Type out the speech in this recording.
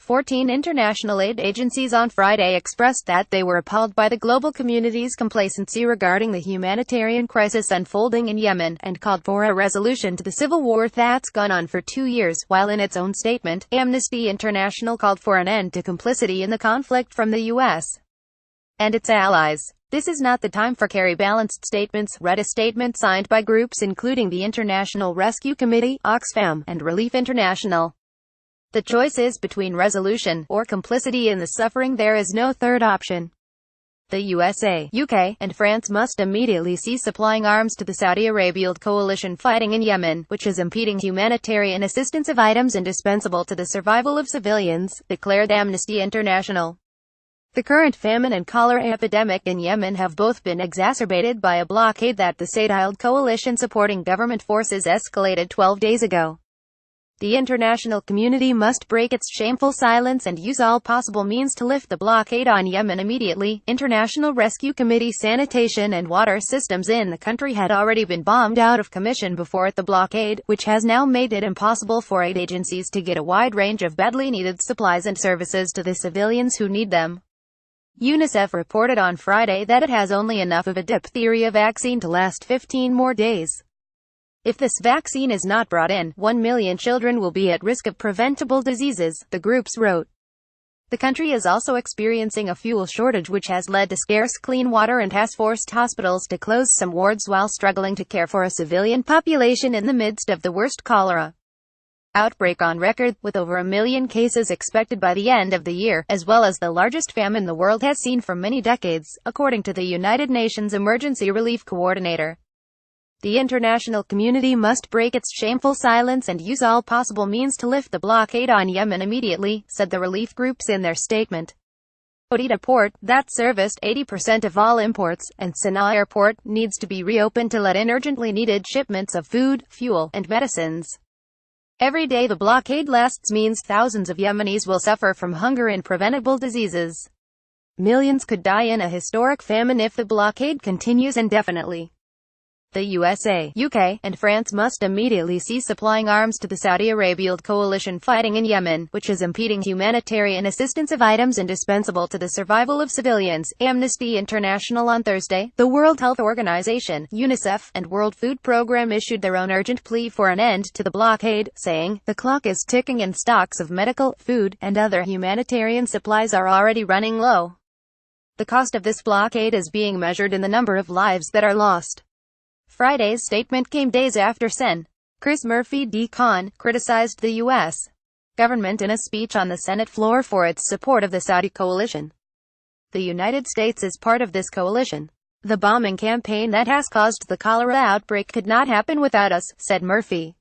14 international aid agencies on Friday expressed that they were appalled by the global community's complacency regarding the humanitarian crisis unfolding in Yemen, and called for a resolution to the civil war that's gone on for 2 years, while in its own statement, Amnesty International called for an end to complicity in the conflict from the U.S. and its allies. "This is not the time for carey-balanced statements," read a statement signed by groups including the International Rescue Committee, Oxfam, and Relief International. "The choice is between resolution or complicity in the suffering. There is no third option. The USA, UK, and France must immediately cease supplying arms to the Saudi Arabia-led coalition fighting in Yemen, which is impeding humanitarian assistance of items indispensable to the survival of civilians," declared Amnesty International. The current famine and cholera epidemic in Yemen have both been exacerbated by a blockade that the Saudi-led coalition supporting government forces escalated 12 days ago. "The international community must break its shameful silence and use all possible means to lift the blockade on Yemen immediately." International Rescue Committee sanitation and water systems in the country had already been bombed out of commission before the blockade, which has now made it impossible for aid agencies to get a wide range of badly needed supplies and services to the civilians who need them. UNICEF reported on Friday that it has only enough of a diphtheria vaccine to last 15 more days. If this vaccine is not brought in, 1 million children will be at risk of preventable diseases, the groups wrote. The country is also experiencing a fuel shortage which has led to scarce clean water and has forced hospitals to close some wards while struggling to care for a civilian population in the midst of the worst cholera outbreak on record, with over 1 million cases expected by the end of the year, as well as the largest famine the world has seen for many decades, according to the United Nations Emergency Relief Coordinator. "The international community must break its shameful silence and use all possible means to lift the blockade on Yemen immediately," said the relief groups in their statement. Hodeida Port, that serviced 80% of all imports, and Sana'a Airport, needs to be reopened to let in urgently needed shipments of food, fuel, and medicines. "Every day the blockade lasts means thousands of Yemenis will suffer from hunger and preventable diseases. Millions could die in a historic famine if the blockade continues indefinitely. The USA, UK, and France must immediately cease supplying arms to the Saudi Arabia-led coalition fighting in Yemen, which is impeding humanitarian assistance of items indispensable to the survival of civilians." Amnesty International on Thursday, the World Health Organization, UNICEF, and World Food Programme issued their own urgent plea for an end to the blockade, saying, "The clock is ticking and stocks of medical, food, and other humanitarian supplies are already running low. The cost of this blockade is being measured in the number of lives that are lost." Friday's statement came days after Sen. Chris Murphy D. criticized the U.S. government in a speech on the Senate floor for its support of the Saudi coalition. "The United States is part of this coalition. The bombing campaign that has caused the cholera outbreak could not happen without us," said Murphy.